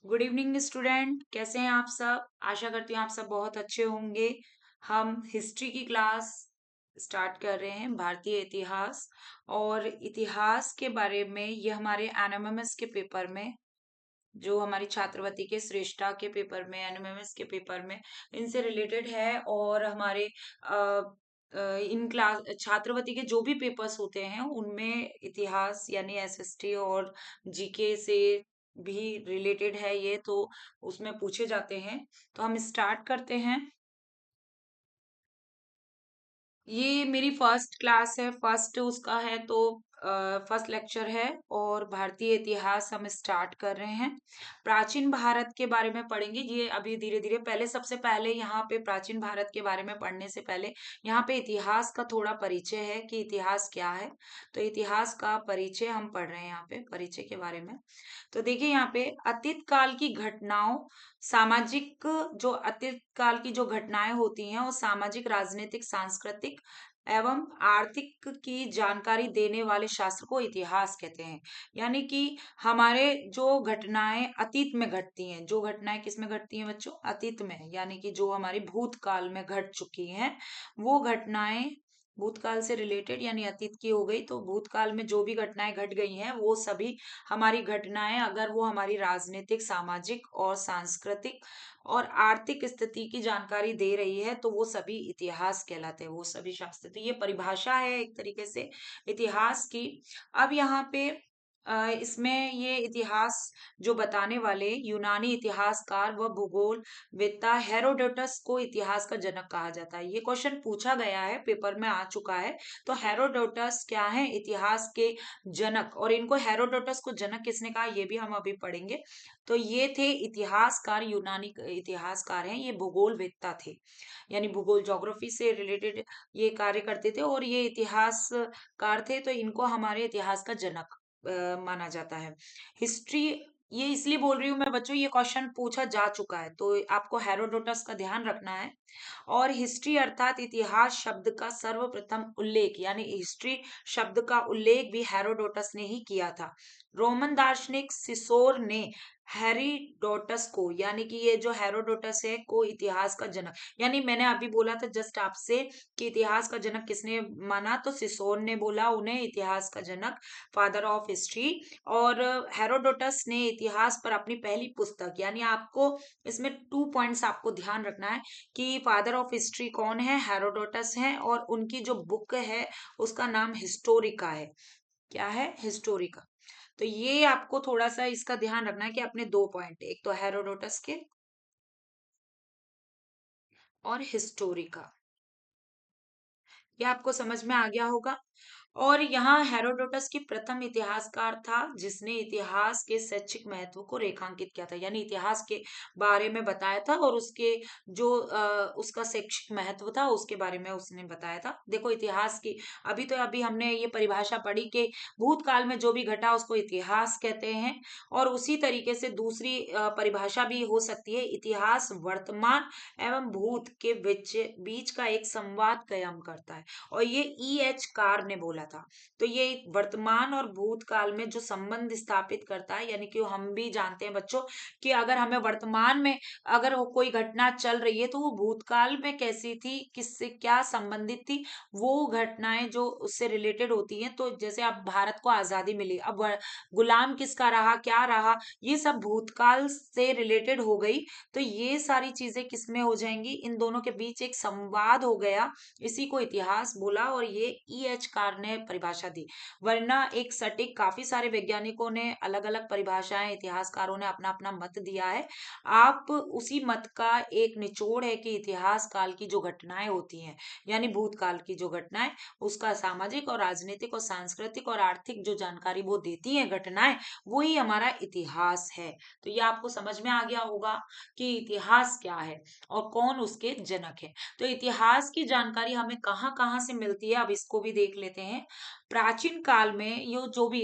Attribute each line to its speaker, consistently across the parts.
Speaker 1: Good evening student, कैसे हैं आप सब। आशा करती हूँ आप सब बहुत अच्छे होंगे। हम हिस्ट्री की क्लास स्टार्ट कर रहे हैं, भारतीय इतिहास। और इतिहास के बारे में ये हमारे एनएमएमएस के पेपर में, जो हमारी छात्रवृत्ति के श्रेष्ठता के पेपर में, एनएमएमएस के पेपर में इनसे रिलेटेड है। और हमारे अ, इन क्लास छात्रवृत्ति के जो भी पेपर्स होते हैं उनमें इतिहास यानी एसएसटी और जीके से भी रिलेटेड है ये, तो उसमें पूछे जाते हैं। तो हम स्टार्ट करते हैं। ये मेरी फर्स्ट क्लास है, फर्स्ट उसका है, तो फर्स्ट लेक्चर है और भारतीय इतिहास हम स्टार्ट कर रहे हैं। प्राचीन भारत के बारे में पढ़ेंगे ये अभी धीरे धीरे। पहले सबसे पहले यहाँ पे प्राचीन भारत के बारे में पढ़ने से पहले यहाँ पे इतिहास का थोड़ा परिचय है कि इतिहास क्या है। तो इतिहास का परिचय हम पढ़ रहे हैं यहाँ पे, परिचय के बारे में। तो देखिए यहाँ पे अतीत काल की घटनाओं, सामाजिक, जो अतीत काल की जो घटनाएं होती हैं वो सामाजिक, राजनीतिक, सांस्कृतिक एवं आर्थिक की जानकारी देने वाले शास्त्र को इतिहास कहते हैं। यानी कि हमारे जो घटनाएं अतीत में घटती हैं, जो घटनाएं किस में घटती हैं बच्चों, अतीत में, यानी कि जो हमारी भूतकाल में घट चुकी हैं वो घटनाएं, भूतकाल से रिलेटेड यानी अतीत की हो गई। तो भूतकाल में जो भी घटनाएं घट गई हैं वो सभी हमारी घटनाएं, अगर वो हमारी राजनीतिक, सामाजिक और सांस्कृतिक और आर्थिक स्थिति की जानकारी दे रही है तो वो सभी इतिहास कहलाते हैं, वो सभी शास्त्र। तो ये परिभाषा है एक तरीके से इतिहास की। अब यहाँ पे इसमें ये इतिहास जो बताने वाले यूनानी इतिहासकार व भूगोलवेत्ता हेरोडोटस को इतिहास का जनक कहा जाता है। ये क्वेश्चन पूछा गया है, पेपर में आ चुका है। तो हेरोडोटस क्या है, इतिहास के जनक। और इनको, हेरोडोटस को जनक किसने कहा ये भी हम अभी पढ़ेंगे। तो ये थे इतिहासकार, यूनानी इतिहासकार हैं, ये भूगोलवेत्ता थे, यानी भूगोल, ज्योग्राफी से रिलेटेड ये कार्य करते थे और ये इतिहासकार थे। तो इनको हमारे इतिहास का जनक माना जाता है। हिस्ट्री, ये इसलिए बोल रही हूँ मैं बच्चों, ये क्वेश्चन पूछा जा चुका है तो आपको हेरोडोटस का ध्यान रखना है। और हिस्ट्री अर्थात इतिहास शब्द का सर्वप्रथम उल्लेख, यानी हिस्ट्री शब्द का उल्लेख भी हेरोडोटस ने ही किया था। रोमन दार्शनिक सिसोर ने हेरोडोटस को, यानी कि ये जो हेरोडोटस है को इतिहास का जनक, यानी मैंने अभी बोला था जस्ट आपसे कि इतिहास का जनक किसने माना, तो सिसोर ने बोला उन्हें इतिहास का जनक, फादर ऑफ हिस्ट्री। और हेरोडोटस ने इतिहास पर अपनी पहली पुस्तक, यानी आपको इसमें 2 पॉइंट्स आपको ध्यान रखना है कि फादर ऑफ हिस्ट्री कौन है, हेरोडोटस है, और उनकी जो बुक है उसका नाम हिस्टोरिका है। क्या है, हिस्टोरिका। तो ये आपको थोड़ा सा इसका ध्यान रखना है कि अपने 2 पॉइंट, एक तो हेरोडोटस के और हिस्टोरिका, ये आपको समझ में आ गया होगा। और यहाँ हेरोडोटस की प्रथम इतिहासकार था जिसने इतिहास के शैक्षिक महत्व को रेखांकित किया था, यानी इतिहास के बारे में बताया था और उसके जो उसका शैक्षिक महत्व था उसके बारे में उसने बताया था। देखो इतिहास की, अभी हमने ये परिभाषा पढ़ी कि भूतकाल में जो भी घटा उसको इतिहास कहते हैं। और उसी तरीके से दूसरी परिभाषा भी हो सकती है, इतिहास वर्तमान एवं भूत के बीच बीच का एक संवाद कायम करता है। और ये E.H. कार ने बोला था। तो ये वर्तमान और भूतकाल में जो संबंध स्थापित करता है, यानी कि हम भी जानते हैं बच्चों कि अगर हमें वर्तमान में अगर वो कोई घटना चल रही है तो वो भूतकाल में कैसी थी, किससे क्या संबंधित थी, वो घटनाएं जो उससे रिलेटेड होती हैं। तो जैसे अब भारत को आजादी मिली, अब गुलाम किसका रहा, क्या रहा, ये सब भूतकाल से रिलेटेड हो गई। तो ये सारी चीजें किसमें हो जाएंगी, इन दोनों के बीच एक संवाद हो गया, इसी को इतिहास बोला। और ये E.H. कार ने परिभाषा दी। वरना एक सटीक, काफी सारे वैज्ञानिकों ने अलग अलग परिभाषाएं, इतिहासकारों ने अपना अपना मत दिया है। आप उसी मत का एक निचोड़ है कि इतिहास काल की जो घटनाएं होती हैं, यानी भूतकाल की जो घटनाएं, उसका सामाजिक और राजनीतिक और सांस्कृतिक और आर्थिक जो जानकारी वो देती है घटनाएं, वो ही हमारा इतिहास है। तो ये आपको समझ में आ गया होगा कि इतिहास क्या है और कौन उसके जनक है। तो इतिहास की जानकारी हमें कहाँ कहाँ से मिलती है, अब इसको भी देख लेते हैं। प्राचीन काल में ये जो भी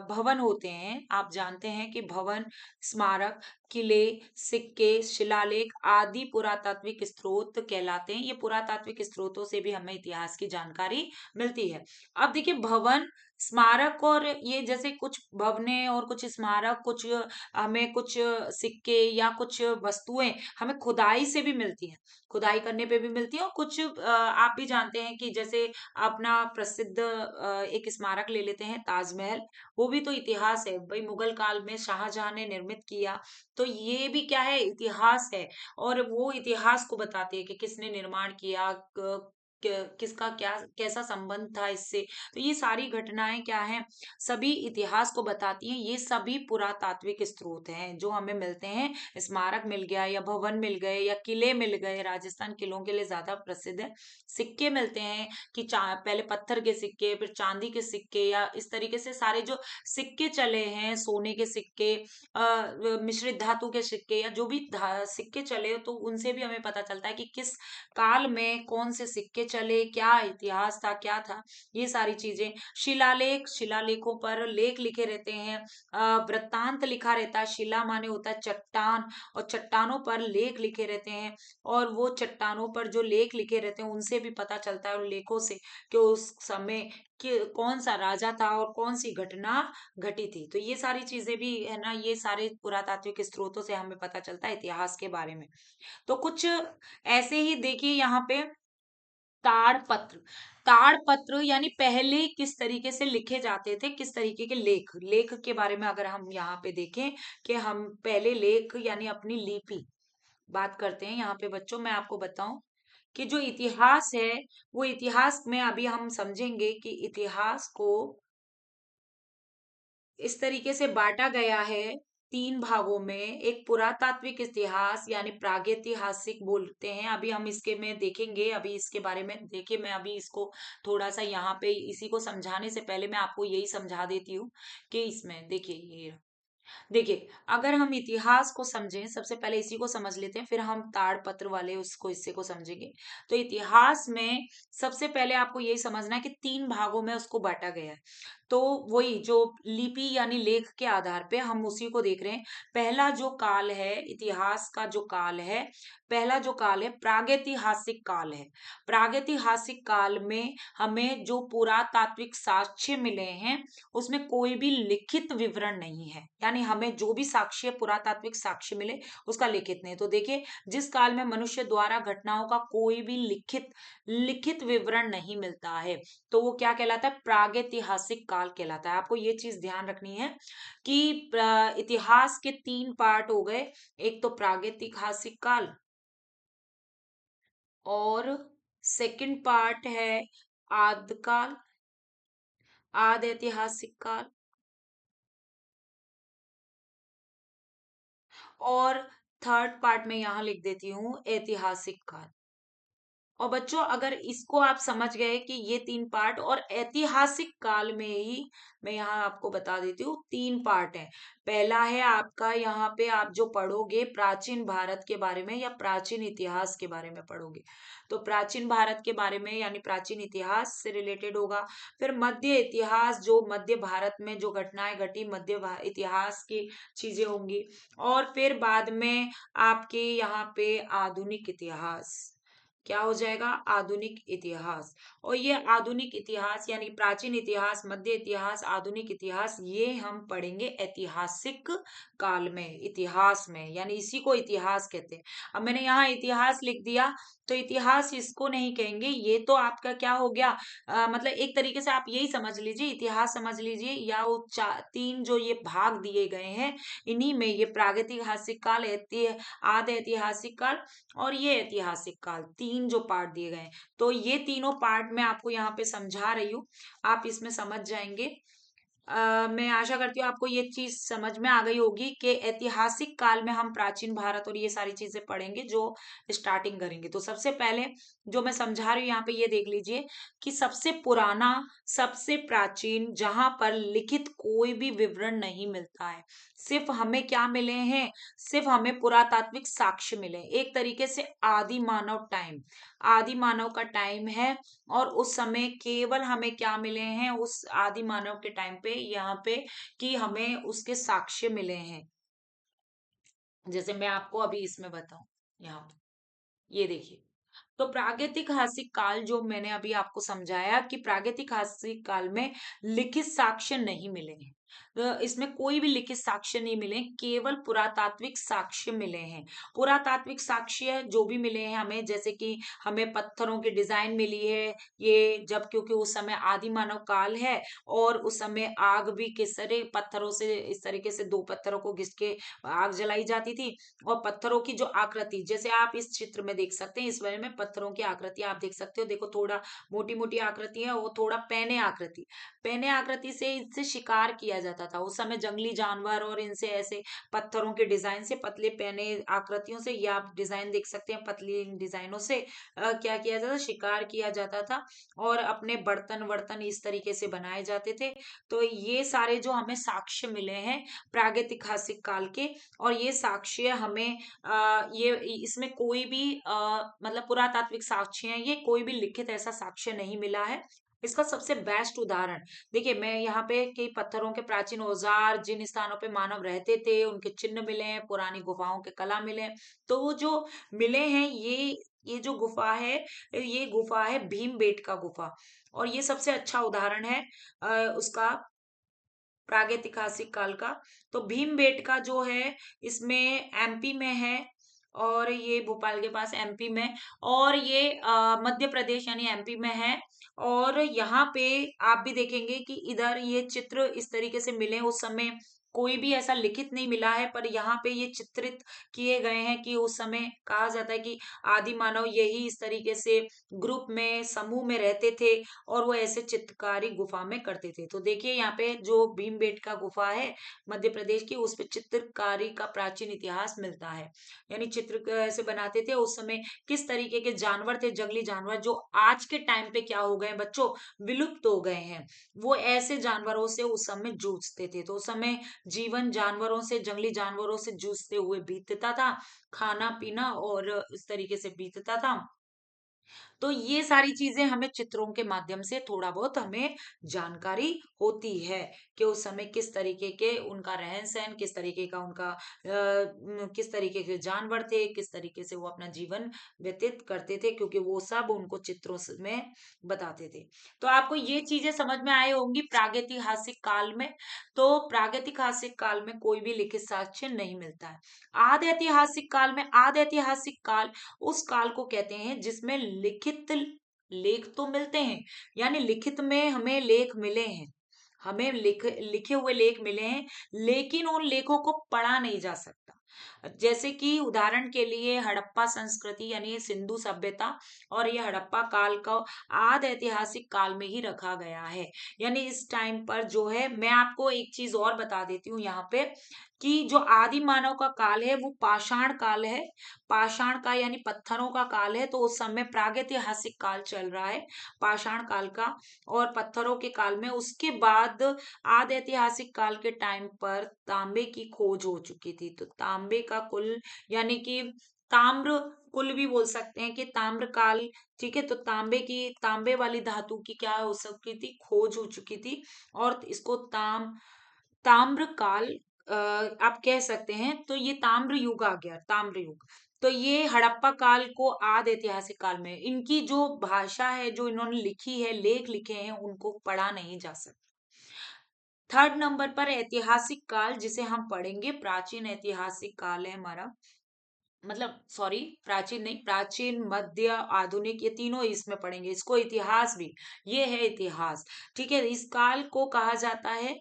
Speaker 1: भवन होते हैं, आप जानते हैं कि भवन, स्मारक, किले, सिक्के, शिलालेख आदि पुरातात्विक स्रोत कहलाते हैं। ये पुरातात्विक स्रोतों से भी हमें इतिहास की जानकारी मिलती है। अब देखिए, भवन, स्मारक और ये जैसे कुछ भवनें और कुछ स्मारक, कुछ हमें कुछ सिक्के या कुछ वस्तुएं हमें खुदाई से भी मिलती हैं, खुदाई करने पे भी मिलती है। और कुछ आप भी जानते हैं कि जैसे अपना प्रसिद्ध एक स्मारक ले लेते हैं ताजमहल, वो भी तो इतिहास है भाई, मुगल काल में शाहजहां ने निर्मित किया, तो ये भी क्या है, इतिहास है। और वो इतिहास को बताती है कि किसने निर्माण किया, किसका क्या कैसा संबंध था इससे। तो ये सारी घटनाएं क्या हैं, सभी इतिहास को बताती हैं। ये सभी पुरातात्विक स्रोत हैं जो हमें मिलते हैं। स्मारक मिल गया या भवन मिल गए या किले मिल गए, राजस्थान किलों के लिए ज्यादा प्रसिद्ध है। सिक्के मिलते हैं कि पहले पत्थर के सिक्के, फिर चांदी के सिक्के, या इस तरीके से सारे जो सिक्के चले हैं, सोने के सिक्के, मिश्रित धातु के सिक्के, या जो भी सिक्के चले, तो उनसे भी हमें पता चलता है कि किस काल में कौन से सिक्के चले, क्या इतिहास था, क्या था, ये सारी चीजें। शिलालेख, शिलालेखों पर लेख लिखे रहते हैं, वृत्तांत लिखा रहता है। शिला माने होता है चट्टान, और चट्टानों पर लेख लिखे रहते हैं। और वो चट्टानों पर जो लेख लिखे रहते हैं, उनसे भी पता चलता है, उन लेखों से, कि उस समय कि कौन सा राजा था और कौन सी घटना घटी थी। तो ये सारी चीजें भी है ना, ये सारे पुरातात्विक स्रोतों से हमें पता चलता है इतिहास के बारे में। तो कुछ ऐसे ही देखिए यहाँ पे, ताड़पत्र। ताड़पत्र यानी पहले किस तरीके से लिखे जाते थे, किस तरीके के लेख, लेख के बारे में अगर हम यहाँ पे देखें कि हम पहले लेख यानी अपनी लिपि बात करते हैं यहाँ पे बच्चों, मैं आपको बताऊं कि जो इतिहास है, वो इतिहास में अभी हम समझेंगे कि इतिहास को इस तरीके से बांटा गया है तीन भागों में। एक पुरातात्विक इतिहास यानी प्रागैतिहासिक बोलते हैं, अभी हम इसके में देखेंगे, अभी इसके बारे में देखिए, मैं अभी इसको थोड़ा सा यहाँ पे इसी को समझाने से पहले मैं आपको यही समझा देती हूँ कि इसमें देखिए, ये देखिए, अगर हम इतिहास को समझें, सबसे पहले इसी को समझ लेते हैं, फिर हम ताड़पत्र वाले उसको हिस्से को समझेंगे। तो इतिहास में सबसे पहले आपको यही समझना है कि तीन भागों में उसको बांटा गया है। तो वही जो लिपि यानी लेख के आधार पे हम उसी को देख रहे हैं। पहला जो काल है, इतिहास का जो काल है, पहला जो काल है प्रागैतिहासिक काल है। प्रागैतिहासिक काल में हमें जो पुरातात्विक साक्ष्य मिले हैं, उसमें कोई भी लिखित विवरण नहीं है, यानी हमें जो भी साक्ष्य, पुरातात्विक साक्ष्य मिले, उसका लिखित नहीं। तो देखिए, जिस काल में मनुष्य द्वारा घटनाओं का कोई भी लिखित लिखित विवरण नहीं मिलता है, तो वो क्या कहलाता है, प्रागैतिहासिक काल कहलाता है। आपको ये चीज ध्यान रखनी है कि इतिहास के तीन पार्ट हो गए। एक तो प्रागैतिहासिक काल, और सेकंड पार्ट है आदकाल, आद ऐतिहासिक काल, और थर्ड पार्ट में यहां लिख देती हूँ ऐतिहासिक काल। और बच्चों, अगर इसको आप समझ गए कि ये तीन पार्ट, और ऐतिहासिक काल में ही मैं यहाँ आपको बता देती हूँ तीन पार्ट है। पहला है आपका, यहाँ पे आप जो पढ़ोगे प्राचीन भारत के बारे में या प्राचीन इतिहास के बारे में पढ़ोगे, तो प्राचीन भारत के बारे में यानी प्राचीन इतिहास से रिलेटेड होगा। फिर मध्य इतिहास, जो मध्य भारत में जो घटनाएं घटी, इतिहास की चीजें होंगी। और फिर बाद में आपके यहाँ पे आधुनिक इतिहास, क्या हो जाएगा, आधुनिक इतिहास। और ये आधुनिक इतिहास यानी प्राचीन इतिहास, मध्य इतिहास, आधुनिक इतिहास, ये हम पढ़ेंगे ऐतिहासिक काल में, इतिहास में, यानी इसी को इतिहास कहते हैं। अब मैंने यहाँ इतिहास लिख दिया, तो इतिहास इसको नहीं कहेंगे, ये तो आपका क्या हो गया, मतलब एक तरीके से आप यही समझ लीजिए, इतिहास समझ लीजिए, या वो तीन जो ये भाग दिए गए हैं, इन्हीं में ये प्रागैतिहासिक काल, आद ऐतिहासिक काल, और ये ऐतिहासिक काल, तीन जो पार्ट दिए गए हैं। तो ये तीनों पार्ट मैं आपको यहाँ पे समझा रही हूँ, आप इसमें समझ जाएंगे। मैं आशा करती हूँ आपको ये चीज समझ में आ गई होगी कि ऐतिहासिक काल में हम प्राचीन भारत और ये सारी चीजें पढ़ेंगे, जो स्टार्टिंग करेंगे। तो सबसे पहले जो मैं समझा रही हूँ यहाँ पे, ये देख लीजिए कि सबसे पुराना, सबसे प्राचीन, जहां पर लिखित कोई भी विवरण नहीं मिलता है, सिर्फ हमें क्या मिले हैं, सिर्फ हमें पुरातात्विक साक्ष्य मिले, एक तरीके से आदि मानव टाइम, आदि मानव का टाइम है। और उस समय केवल हमें क्या मिले हैं, उस आदि मानव के टाइम पे यहाँ पे, कि हमें उसके साक्ष्य मिले हैं। जैसे मैं आपको अभी इसमें बताऊं, यहाँ पे ये देखिए, तो प्रागैतिहासिक काल जो मैंने अभी आपको समझाया कि प्रागैतिहासिक काल में लिखित साक्ष्य नहीं मिले हैं। इसमें कोई भी लिखित साक्ष्य नहीं मिले, केवल पुरातात्विक साक्ष्य मिले हैं। पुरातात्विक साक्ष्य जो भी मिले हैं हमें, जैसे कि हमें पत्थरों की डिजाइन मिली है, ये जब क्योंकि उस समय आदि मानव काल है और उस समय आग भी किस तरह पत्थरों से, इस तरीके से दो पत्थरों को घिस के आग जलाई जाती थी। और पत्थरों की जो आकृति, जैसे आप इस चित्र में देख सकते हैं, इस बारे में पत्थरों की आकृति आप देख सकते हो। देखो थोड़ा मोटी मोटी आकृति है, वो थोड़ा पैने आकृति, पैने आकृति से इससे शिकार किया जाता था उस समय। जंगली जानवर और इनसे ऐसे पत्थरों के डिजाइन से, पतले पैने आकृतियों से, ये आप डिजाइन देख सकते हैं, पतली इन डिजाइनों से क्या किया जाता था, शिकार किया जाता था और अपने बर्तन वर्तन इस तरीके से बनाए जाते थे। तो ये सारे जो हमें साक्ष्य मिले हैं प्रागैतिहासिक काल के, और ये साक्ष्य हमें ये इसमें कोई भी मतलब पुरातात्विक साक्ष्य हैं, ये कोई भी लिखित ऐसा साक्ष्य नहीं मिला है। इसका सबसे बेस्ट उदाहरण देखिए, मैं यहाँ पे कई पत्थरों के प्राचीन औजार, जिन स्थानों पे मानव रहते थे उनके चिन्ह मिले हैं, पुरानी गुफाओं के कला मिले हैं। तो वो जो मिले हैं, ये जो गुफा है, ये गुफा है भीमबेटका गुफा, और ये सबसे अच्छा उदाहरण है उसका प्रागैतिहासिक काल का। तो भीमबेटका जो है, इसमें एमपी में है, और ये भोपाल के पास एमपी में, और ये मध्य प्रदेश यानी एमपी में है। और यहाँ पे आप भी देखेंगे कि इधर ये चित्र इस तरीके से मिले, उस समय कोई भी ऐसा लिखित नहीं मिला है, पर यहाँ पे ये चित्रित किए गए हैं कि उस समय कहा जाता है कि आदि मानव यही इस तरीके से ग्रुप में, समूह में रहते थे और वो ऐसे चित्रकारी गुफा में करते थे। तो देखिए यहाँ पे जो भीमबेटका गुफा है मध्य प्रदेश की, उस पे चित्रकारी का प्राचीन इतिहास मिलता है। यानी चित्र कैसे बनाते थे उस समय, किस तरीके के जानवर थे, जंगली जानवर, जो आज के टाइम पे क्या हो गए बच्चों, विलुप्त हो गए हैं। वो ऐसे जानवरों से उस समय जूझते थे। तो उस समय जीवन जानवरों से, जंगली जानवरों से जूझते हुए बीतता था, खाना पीना और इस तरीके से बीतता था। तो ये सारी चीजें हमें चित्रों के माध्यम से थोड़ा बहुत हमें जानकारी होती है कि उस समय किस तरीके के उनका रहन सहन, किस तरीके का उनका किस तरीके के जानवर थे, किस तरीके से वो अपना जीवन व्यतीत करते थे, क्योंकि वो सब उनको चित्रों में बताते थे। तो आपको ये चीजें समझ में आई होंगी प्रागैतिहासिक काल में। तो प्रागैतिहासिक काल में कोई भी लिखित साक्ष्य नहीं मिलता है। आदि ऐतिहासिक काल में, आदि ऐतिहासिक काल उस काल को कहते हैं जिसमें लिखित लेख तो मिलते हैं, यानी लिखित में हमें लेख मिले हैं, हमें लिखे हुए लेख मिले हैं, लेकिन उन लेखों को पढ़ा नहीं जा सकता। जैसे कि उदाहरण के लिए हड़प्पा संस्कृति यानी सिंधु सभ्यता, और ये हड़प्पा काल का आदि ऐतिहासिक काल में ही रखा गया है। यानी इस टाइम पर जो है, मैं आपको एक चीज और बता देती हूँ यहाँ पे, कि जो आदि मानव का काल है वो पाषाण काल है। पाषाण का यानी पत्थरों का काल है। तो उस समय प्रागैतिहासिक काल चल रहा है पाषाण काल का, और पत्थरों के काल में उसके बाद आदि ऐतिहासिक काल के टाइम पर तांबे की खोज हो चुकी थी। तो तांबे का कुल यानी कि ताम्र कुल भी बोल सकते हैं कि ताम्र काल, ठीक है। तो तांबे वाली धातु की क्या हो सकती थी, खोज हो चुकी थी, और इसको ताम्र काल आप कह सकते हैं। तो ये ताम्र युग आ गया, ताम्र युग। तो ये हड़प्पा काल को आदि ऐतिहासिक काल में, इनकी जो भाषा है, जो इन्होंने लिखी है, लेख लिखे हैं, उनको पढ़ा नहीं जा सकता। थर्ड नंबर पर ऐतिहासिक काल जिसे हम पढ़ेंगे, प्राचीन ऐतिहासिक काल है हमारा, मतलब सॉरी, प्राचीन नहीं, प्राचीन, मध्य, आधुनिक, ये तीनों इसमें पढ़ेंगे। इसको इतिहास भी, ये है इतिहास, ठीक है। इस काल को कहा जाता है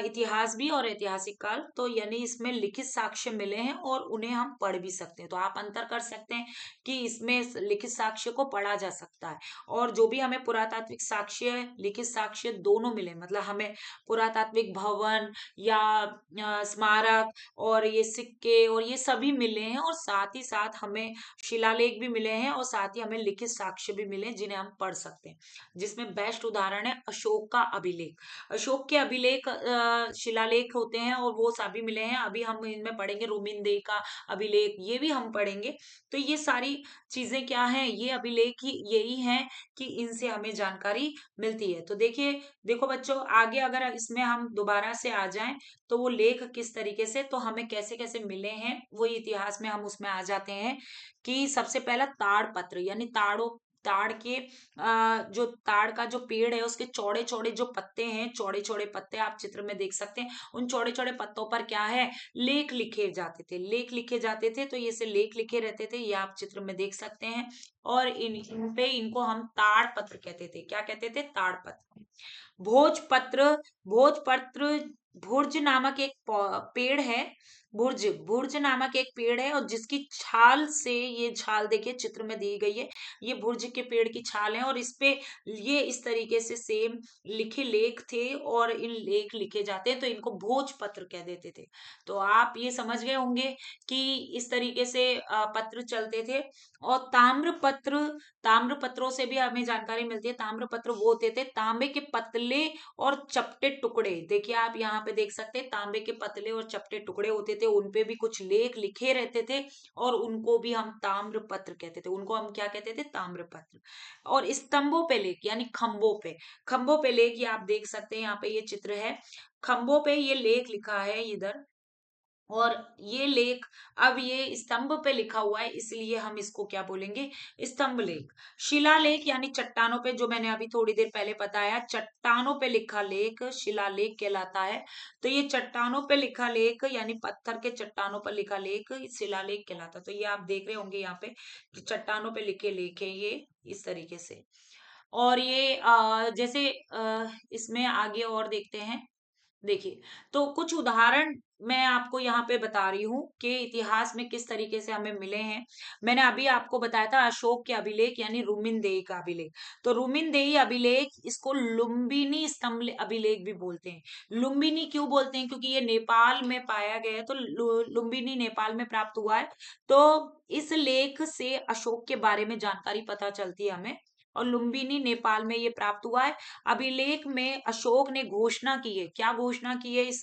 Speaker 1: इतिहास भी और ऐतिहासिक काल। तो यानी इसमें लिखित साक्ष्य मिले हैं और उन्हें हम पढ़ भी सकते हैं। तो आप अंतर कर सकते हैं कि इसमें लिखित साक्ष्य को पढ़ा जा सकता है, और जो भी हमें पुरातात्विक साक्ष्य, लिखित साक्ष्य दोनों मिले, मतलब हमें पुरातात्विक भवन या स्मारक और ये सिक्के और ये सभी मिले हैं, और साथ ही साथ हमें शिलालेख भी मिले हैं, और साथ ही हमें लिखित साक्ष्य भी मिले हैं जिन्हें हम पढ़ सकते हैं। जिसमें बेस्ट उदाहरण है अशोक का अभिलेख। अशोक के अभिलेख शिलालेख होते हैं, और वो सभी मिले हैं। अभी हम इनमें पढ़ेंगे रोमिंदे का अभिलेख, ये भी हम पढ़ेंगे। तो ये सारी चीजें क्या हैं, ये अभिलेख ही यही हैं कि इनसे हमें जानकारी मिलती है। तो देखिए, देखो बच्चों, आगे अगर इसमें हम दोबारा से आ जाएं, तो वो लेख किस तरीके से, तो हमें कैसे कैसे मिले हैं वो इतिहास में हम उसमें आ जाते हैं कि सबसे पहला ताड़ पत्र यानी ताड़ के जो ताड़ का जो पेड़ है उसके चौड़े चौड़े जो पत्ते हैं, चौड़े चौड़े पत्ते आप चित्र में देख सकते हैं। उन चौड़े चौड़े पत्तों पर क्या है, लेख लिखे जाते थे, लेख लिखे जाते थे। तो ये से लेख लिखे रहते थे, ये आप चित्र में देख सकते हैं। और इन पे इनको हम ताड़ पत्र कहते थे। क्या कहते थे? ताड़ पत्र। भोजपत्र, भोजपत्र भुर्ज नामक एक पेड़ है। भुर्ज, भुर्ज नामक एक पेड़ है और जिसकी छाल से, ये छाल देखिए चित्र में दी गई है, ये भुर्ज के पेड़ की छाल है और इस पे ये इस तरीके से सेम लिखे लेख थे और इन लेख लिखे जाते हैं, तो इनको भोजपत्र कह देते थे। तो आप ये समझ गए होंगे कि इस तरीके से पत्र चलते थे। और ताम्र पत्र, ताम्र पत्रों से भी हमें जानकारी मिलती है। ताम्र पत्र वो होते थे तांबे के पतले और चपटे टुकड़े। देखिए आप यहाँ पे देख सकते हैं, तांबे के पतले और चपटे टुकड़े होते थे, उनपे भी कुछ लेख लिखे रहते थे और उनको भी हम ताम्र पत्र कहते थे। उनको हम क्या कहते थे? ताम्र पत्र। और स्तंभों पे लेख यानी खंभों पे, खंभों पे लेख, ये आप देख सकते हैं, यहाँ पे ये चित्र है, खंभों पे ये लेख लिखा है इधर। और ये लेख, अब ये स्तंभ पे लिखा हुआ है इसलिए हम इसको क्या बोलेंगे? स्तंभ लेख। शिलालेख यानी चट्टानों पे, जो मैंने अभी थोड़ी देर पहले बताया, चट्टानों पे लिखा लेख शिलालेख कहलाता है। तो ये चट्टानों पे लिखा लेख यानी पत्थर के चट्टानों पर लिखा लेख शिलालेख कहलाता है। तो ये आप देख रहे होंगे यहाँ पे कि चट्टानों पे लिखे लेख है ये इस तरीके से। और ये जैसे इसमें आगे और देखते हैं। देखिए, तो कुछ उदाहरण मैं आपको यहाँ पे बता रही हूँ कि इतिहास में किस तरीके से हमें मिले हैं। मैंने अभी आपको बताया था अशोक के अभिलेख यानी रुमिनदेही का अभिलेख। तो रुमिनदेही अभिलेख, इसको लुम्बिनी स्तंभ अभिलेख भी बोलते हैं। लुम्बिनी क्यों बोलते हैं? क्योंकि ये नेपाल में पाया गया है, तो लुम्बिनी नेपाल में प्राप्त हुआ है। तो इस लेख से अशोक के बारे में जानकारी पता चलती है हमें। और लुम्बिनी नेपाल में ये प्राप्त हुआ है। अभिलेख में अशोक ने घोषणा की है। क्या घोषणा की है इस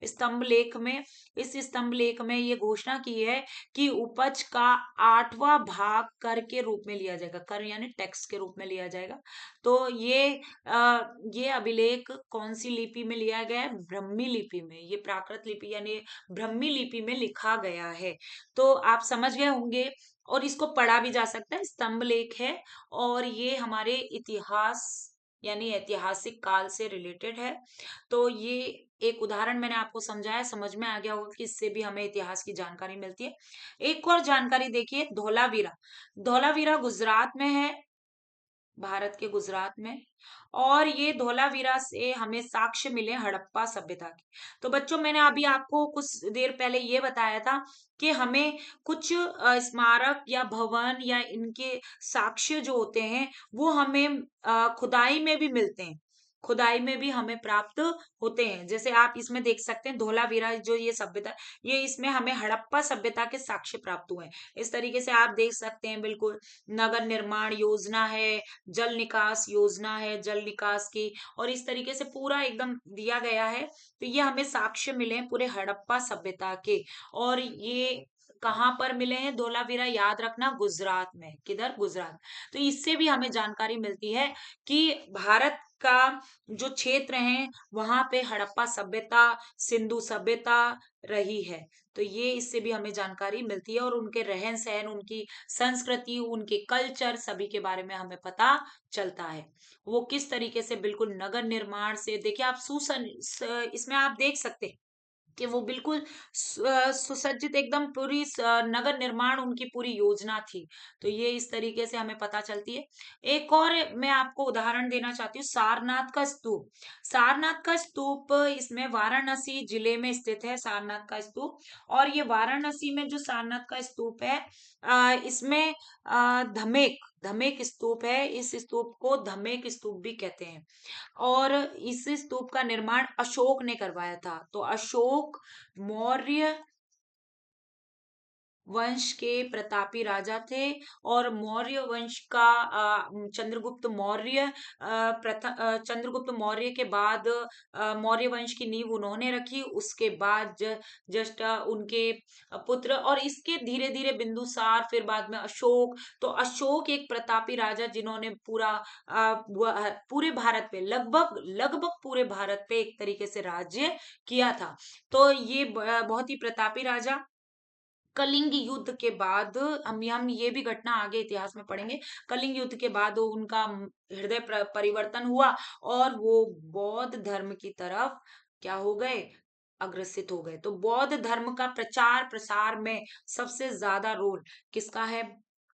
Speaker 1: स्तंभ लेख में? इस स्तंभ लेख में ये घोषणा की है कि उपज का 8वां भाग कर के रूप में लिया जाएगा। कर यानी टैक्स के रूप में लिया जाएगा। तो ये अभिलेख कौन सी लिपि में लिया गया है? ब्रह्मी लिपि में। ये प्राकृत लिपि यानी ब्रह्मी लिपि में लिखा गया है। तो आप समझ गए होंगे। और इसको पढ़ा भी जा सकता है, स्तंभ लेख है। और ये हमारे इतिहास यानी ऐतिहासिक काल से रिलेटेड है। तो ये एक उदाहरण मैंने आपको समझाया, समझ में आ गया होगा कि इससे भी हमें इतिहास की जानकारी मिलती है। एक और जानकारी देखिए, धौलावीरा। धौलावीरा गुजरात में है, भारत के गुजरात में। और ये धौलावीरा से हमें साक्ष्य मिले हड़प्पा सभ्यता के। तो बच्चों, मैंने अभी आपको कुछ देर पहले ये बताया था कि हमें कुछ स्मारक या भवन या इनके साक्ष्य जो होते हैं वो हमें खुदाई में भी मिलते हैं। खुदाई में भी हमें प्राप्त होते हैं। जैसे आप इसमें देख सकते हैं, धौलावीरा जो ये सभ्यता, ये इसमें हमें हड़प्पा सभ्यता के साक्ष्य प्राप्त हुए हैं। इस तरीके से आप देख सकते हैं, बिल्कुल नगर निर्माण योजना है, जल निकास योजना है, जल निकास की, और इस तरीके से पूरा एकदम दिया गया है। तो ये हमें साक्ष्य मिले हैं पूरे हड़प्पा सभ्यता के। और ये कहाँ पर मिले हैं? धोलावीरा, याद रखना, गुजरात में। किधर? गुजरात। तो इससे भी हमें जानकारी मिलती है कि भारत का जो क्षेत्र है वहां पे हड़प्पा सभ्यता, सिंधु सभ्यता रही है। तो ये इससे भी हमें जानकारी मिलती है और उनके रहन सहन, उनकी संस्कृति, उनके कल्चर, सभी के बारे में हमें पता चलता है। वो किस तरीके से बिल्कुल नगर निर्माण से, देखिए आप इसमें आप देख सकते हैं कि वो बिल्कुल सुसज्जित एकदम पूरी नगर निर्माण उनकी पूरी योजना थी। तो ये इस तरीके से हमें पता चलती है। एक और मैं आपको उदाहरण देना चाहती हूँ, सारनाथ का स्तूप। सारनाथ का स्तूप, इसमें वाराणसी जिले में स्थित है सारनाथ का स्तूप। और ये वाराणसी में जो सारनाथ का स्तूप है, इसमें धमेक, धमेक स्तूप है। इस स्तूप को धमेक स्तूप भी कहते हैं। और इस स्तूप का निर्माण अशोक ने करवाया था। तो अशोक मौर्य वंश के प्रतापी राजा थे। और मौर्य वंश का चंद्रगुप्त मौर्य, चंद्रगुप्त मौर्य के बाद मौर्य वंश की नींव उन्होंने रखी। उसके बाद जस्ट उनके पुत्र, और इसके धीरे धीरे बिंदुसार, फिर बाद में अशोक। तो अशोक एक प्रतापी राजा जिन्होंने पूरे भारत पे, लगभग लगभग पूरे भारत पे एक तरीके से राज्य किया था। तो ये बहुत ही प्रतापी राजा कलिंग युद्ध के बाद हम ये भी घटना आगे इतिहास में पढ़ेंगे। कलिंग युद्ध के बाद उनका हृदय परिवर्तन हुआ और वो बौद्ध धर्म की तरफ क्या हो गए, अग्रसित हो गए। तो बौद्ध धर्म का प्रचार प्रसार में सबसे ज्यादा रोल किसका है,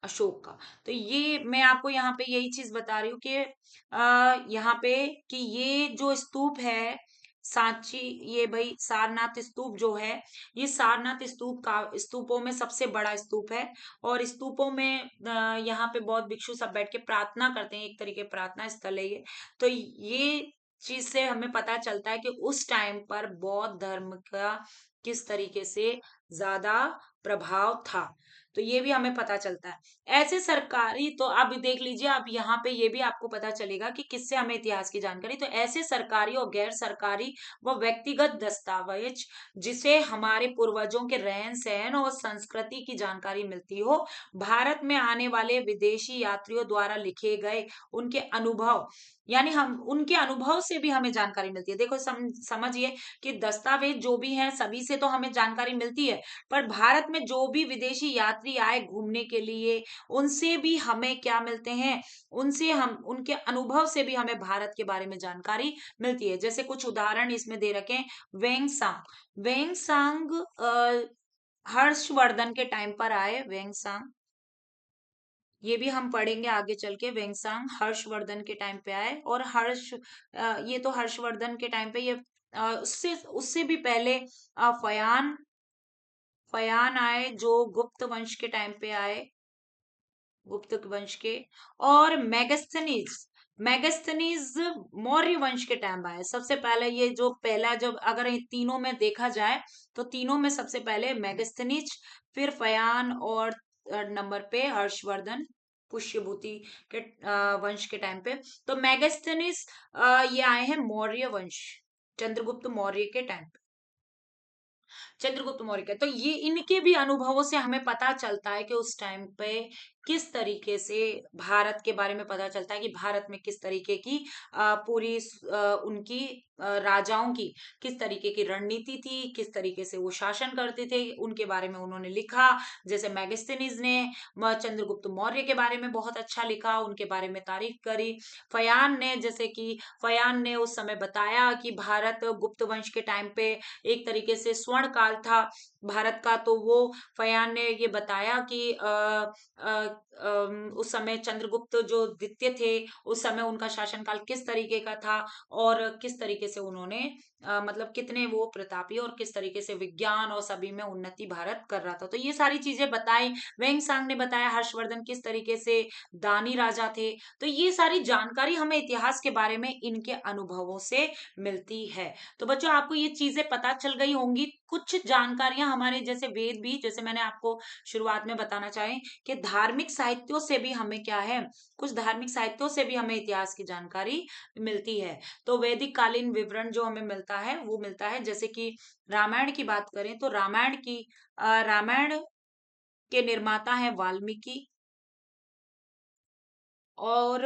Speaker 1: अशोक का। तो ये मैं आपको यहाँ पे यही चीज बता रही हूँ कि यहाँ पे कि ये जो स्तूप है सांची, ये भाई सारनाथ स्तूप जो है, ये सारनाथ स्तूप का स्तूपों में सबसे बड़ा स्तूप है। और स्तूपों में यहाँ पे बौद्ध भिक्षु सब बैठ के प्रार्थना करते हैं, एक तरीके प्रार्थना स्थल है ये। तो ये चीज से हमें पता चलता है कि उस टाइम पर बौद्ध धर्म का किस तरीके से ज्यादा प्रभाव था। तो ये भी हमें पता चलता है। ऐसे सरकारी, तो अब देख लीजिए, अब यहाँ पे ये भी आपको पता चलेगा कि किससे हमें इतिहास की जानकारी। तो ऐसे सरकारी और गैर सरकारी व व्यक्तिगत दस्तावेज जिसे हमारे पूर्वजों के रहन सहन और संस्कृति की जानकारी मिलती हो, भारत में आने वाले विदेशी यात्रियों द्वारा लिखे गए उनके अनुभव, यानी हम उनके अनुभव से भी हमें जानकारी मिलती है। देखो समझिए कि दस्तावेज जो भी हैं सभी से तो हमें जानकारी मिलती है, पर भारत में जो भी विदेशी यात्री आए घूमने के लिए, उनसे भी हमें क्या मिलते हैं, उनसे हम उनके अनुभव से भी हमें भारत के बारे में जानकारी मिलती है। जैसे कुछ उदाहरण इसमें दे रखे हैं। वेंगसांग, वेंगसांग हर्षवर्धन के टाइम पर आए। वेंगसांग ये भी हम पढ़ेंगे आगे चल के। वेंगसांग हर्षवर्धन के टाइम पे आए। और ये तो हर्षवर्धन के टाइम पे, ये उससे उससे भी पहले फयान फयान आए जो गुप्त वंश के टाइम पे आए, गुप्त वंश के। और मेगस्थनीज, मेगस्थनीज मौर्य वंश के टाइम आए। सबसे पहले ये जो पहला, जब अगर इन तीनों में देखा जाए तो तीनों में सबसे पहले मेगस्थनीज, फिर फयान, और नंबर पे हर्षवर्धन पुष्यभूति के वंश के टाइम पे। तो मेगस्थनीज ये आए हैं मौर्य वंश, चंद्रगुप्त मौर्य के टाइम, चंद्रगुप्त मौर्य का। तो ये इनके भी अनुभवों से हमें पता चलता है कि उस टाइम पे किस तरीके से भारत के बारे में पता चलता है कि भारत में किस तरीके की पूरी उनकी राजाओं की किस तरीके की रणनीति थी, किस तरीके से वो शासन करते थे, उनके बारे में उन्होंने लिखा। जैसे मैगस्थनीज ने चंद्रगुप्त मौर्य के बारे में बहुत अच्छा लिखा, उनके बारे में तारीफ करी। फयान ने, जैसे कि फयान ने उस समय बताया कि भारत गुप्त वंश के टाइम पे एक तरीके से स्वर्ण काल था भारत का। तो वो फयान ने ये बताया कि उस समय चंद्रगुप्त जो द्वितीय थे, उस समय उनका शासनकाल किस तरीके का था, और किस तरीके से उन्होंने मतलब कितने वो प्रतापी, और किस तरीके से विज्ञान और सभी में उन्नति भारत कर रहा था। तो ये सारी चीजें बताई। वेंगसांग ने बताया हर्षवर्धन किस तरीके से दानी राजा थे। तो ये सारी जानकारी हमें इतिहास के बारे में इनके अनुभवों से मिलती है। तो बच्चों आपको ये चीजें पता चल गई होंगी। कुछ जानकारियां हमारे जैसे वेद भी, जैसे मैंने आपको शुरुआत में बताना चाहे कि धार्मिक साहित्यों से भी हमें क्या है, कुछ धार्मिक साहित्यों से भी हमें इतिहास की जानकारी मिलती है। तो वैदिक कालीन विवरण जो हमें मिलता है वो मिलता है, जैसे कि रामायण की बात करें तो रामायण के निर्माता है वाल्मीकि। और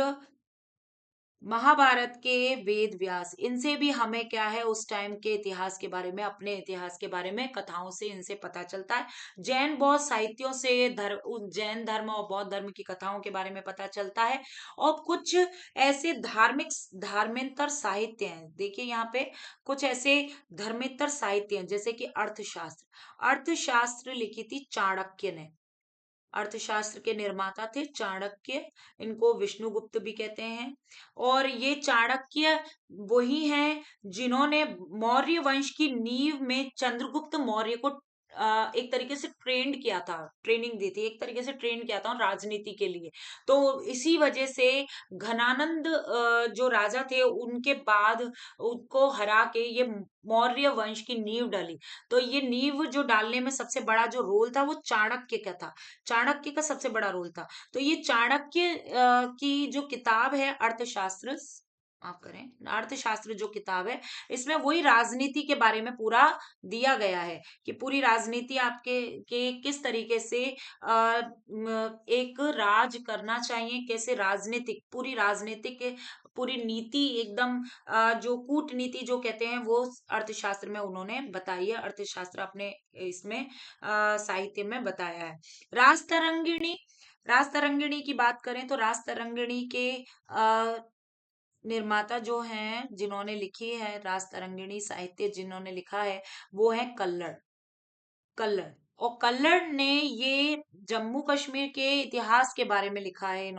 Speaker 1: महाभारत के वेद व्यास, इनसे भी हमें क्या है उस टाइम के इतिहास के बारे में, अपने इतिहास के बारे में कथाओं से इनसे पता चलता है। जैन बौद्ध साहित्यों से जैन धर्म और बौद्ध धर्म की कथाओं के बारे में पता चलता है। और कुछ ऐसे धर्मेंतर साहित्य हैं, देखिए यहाँ पे कुछ ऐसे धर्मेंतर साहित्य हैं, जैसे कि अर्थशास्त्र, अर्थशास्त्र लिखी थी चाणक्य ने। अर्थशास्त्र के निर्माता थे चाणक्य, इनको विष्णुगुप्त भी कहते हैं। और ये चाणक्य वही हैं जिन्होंने मौर्य वंश की नींव में चंद्रगुप्त मौर्य को एक तरीके से ट्रेंड किया था, ट्रेनिंग दी थी, एक तरीके से ट्रेन किया था राजनीति के लिए। तो इसी वजह से घनानंद जो राजा थे उनके बाद उनको हरा के ये मौर्य वंश की नींव डाली। तो ये नींव जो डालने में सबसे बड़ा जो रोल था वो चाणक्य का था, चाणक्य का सबसे बड़ा रोल था। तो ये चाणक्य की जो किताब है अर्थशास्त्र, आप करें अर्थशास्त्र जो किताब है, इसमें वही राजनीति के बारे में पूरा दिया गया है कि पूरी राजनीति आपके के किस तरीके से एक राज करना चाहिए, कैसे राजनीतिक पूरी राजनीतिक पूरी नीति एकदम जो कूटनीति जो कहते हैं वो अर्थशास्त्र में उन्होंने बताई है। अर्थशास्त्र अपने इसमें साहित्य में बताया है। राजतरंगिणी, राजतरंगिणी की बात करें तो राजतरंगिणी के निर्माता जो हैं, जिन्होंने लिखी है राजतरंगिणी साहित्य, जिन्होंने लिखा है वो है कल्लड़। कल्लड़, और कल्लड़ ने ये जम्मू कश्मीर के इतिहास के बारे में लिखा है।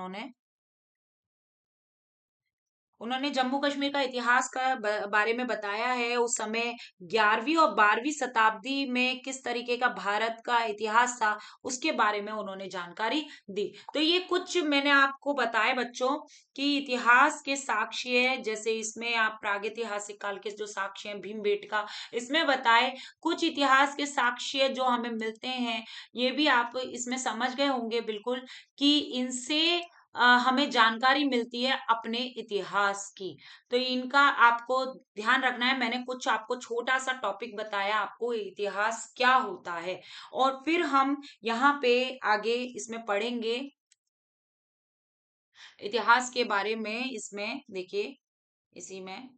Speaker 1: उन्होंने जम्मू कश्मीर का इतिहास का बारे में बताया है। उस समय 11वीं और 12वीं शताब्दी में किस तरीके का भारत का इतिहास था, उसके बारे में उन्होंने जानकारी दी। तो ये कुछ मैंने आपको बताया बच्चों कि इतिहास के साक्ष्य है, जैसे इसमें आप प्रागैतिहासिक काल के जो साक्ष्य हैं भीमबेटका, इसमें बताए कुछ इतिहास के साक्ष्य जो हमें मिलते हैं, ये भी आप इसमें समझ गए होंगे बिल्कुल कि इनसे हमें जानकारी मिलती है अपने इतिहास की। तो इनका आपको ध्यान रखना है। मैंने कुछ आपको छोटा सा टॉपिक बताया, आपको इतिहास क्या होता है, और फिर हम यहाँ पे आगे इसमें पढ़ेंगे इतिहास के बारे में। इसमें देखिए, इसी में,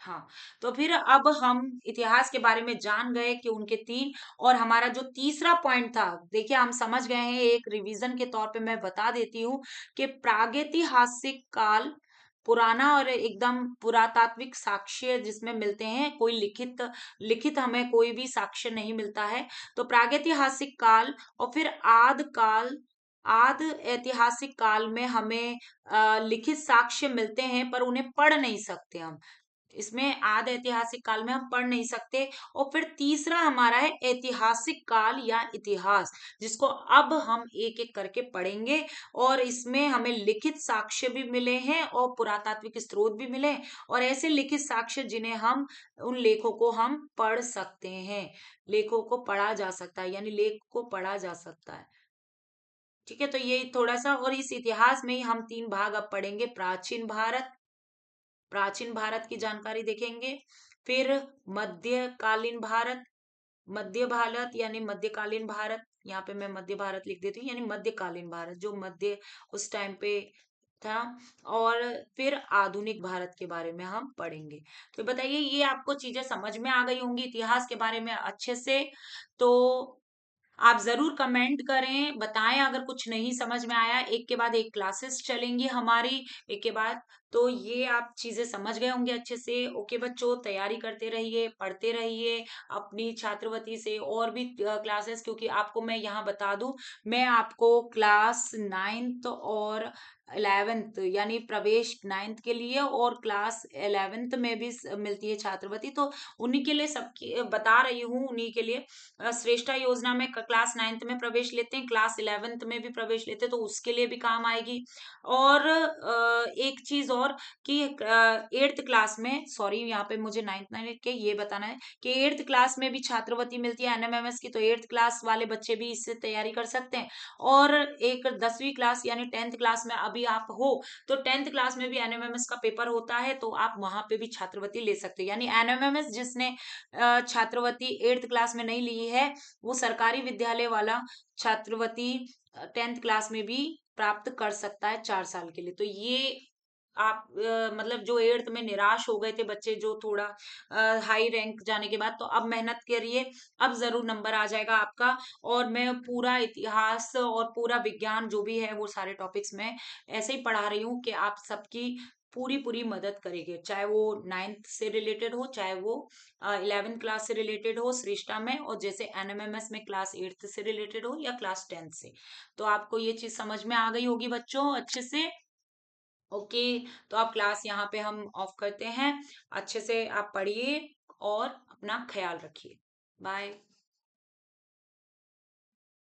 Speaker 1: हाँ, तो फिर अब हम इतिहास के बारे में जान गए कि उनके तीन, और हमारा जो तीसरा पॉइंट था, देखिए हम समझ गए हैं। एक रिवीजन के तौर पे मैं बता देती हूँ कि प्रागैतिहासिक काल पुराना और एकदम पुरातात्विक साक्ष्य जिसमें मिलते हैं, कोई लिखित लिखित हमें कोई भी साक्ष्य नहीं मिलता है। तो प्रागैतिहासिक काल, और फिर आद काल, आद ऐतिहासिक काल में हमें लिखित साक्ष्य मिलते हैं पर उन्हें पढ़ नहीं सकते हम। इसमें आद ऐतिहासिक काल में हम पढ़ नहीं सकते। और फिर तीसरा हमारा है ऐतिहासिक काल या इतिहास, जिसको अब हम एक एक करके पढ़ेंगे। और इसमें हमें लिखित साक्ष्य भी मिले हैं और पुरातात्विक स्रोत भी मिले, और ऐसे लिखित साक्ष्य जिन्हें हम, उन लेखों को हम पढ़ सकते हैं। लेखों को पढ़ा जा सकता है, यानी लेख को पढ़ा जा सकता है। ठीक है, तो ये थोड़ा सा, और इस इतिहास में ही हम तीन भाग अब पढ़ेंगे। प्राचीन भारत, प्राचीन भारत की जानकारी देखेंगे। फिर मध्यकालीन भारत, मध्य भारत यानी मध्यकालीन भारत, यहाँ पे मैं मध्य भारत लिख देती हूँ, यानी मध्यकालीन भारत जो मध्य उस टाइम पे था। और फिर आधुनिक भारत के बारे में हम पढ़ेंगे। तो बताइए, ये आपको चीजें समझ में आ गई होंगी इतिहास के बारे में अच्छे से? तो आप जरूर कमेंट करें, बताएं अगर कुछ नहीं समझ में आया। एक के बाद एक क्लासेस चलेंगी हमारी, एक के बाद। तो ये आप चीजें समझ गए होंगे अच्छे से। ओके बच्चों, तैयारी करते रहिए, पढ़ते रहिए अपनी छात्रवती से और भी क्लासेस, क्योंकि आपको मैं यहाँ बता दूं, मैं आपको क्लास 9th और 11th यानी प्रवेश 9th के लिए और क्लास 11th में भी मिलती है छात्रवृत्ति, तो उन्हीं के लिए सबकी बता रही हूँ। उन्हीं के लिए श्रेष्ठा योजना में क्लास 9th में प्रवेश लेते हैं, क्लास 11th में भी प्रवेश लेते हैं, तो उसके लिए भी काम आएगी। और एक चीज और कि 8th क्लास में, सॉरी यहाँ पे मुझे 9th के ये बताना है कि 8th क्लास में भी छात्रवृत्ति मिलती है एनएमएमएस की, तो 8th क्लास वाले बच्चे भी इससे तैयारी कर सकते हैं। और एक 10वीं क्लास यानी 10th क्लास में अभी आप हो, तो 10th क्लास में भी एनएमएमएस का पेपर होता है, तो आप वहां पे भी छात्रवृत्ति ले सकते हैं। यानी एनएमएमएस जिसने छात्रवृत्ति 8th क्लास में नहीं ली है, वो सरकारी विद्यालय वाला छात्रवृत्ति 10th क्लास में भी प्राप्त कर सकता है 4 साल के लिए। तो ये आप मतलब जो 8th में निराश हो गए थे बच्चे, जो थोड़ा हाई रैंक जाने के बाद, तो अब मेहनत करिए, अब जरूर नंबर आ जाएगा आपका। और मैं पूरा इतिहास और पूरा विज्ञान जो भी है वो सारे टॉपिक्स में ऐसे ही पढ़ा रही हूँ कि आप सबकी पूरी पूरी मदद करेंगे, चाहे वो 9th से रिलेटेड हो, चाहे वो 11th क्लास से रिलेटेड हो श्रेष्ठा में, और जैसे एनएमएमएस में क्लास 8th से रिलेटेड हो या क्लास 10th से। तो आपको ये चीज समझ में आ गई होगी बच्चों अच्छे से। ओके, तो आप क्लास यहाँ पे हम ऑफ करते हैं। अच्छे से आप पढ़िए और अपना ख्याल रखिए। बाय।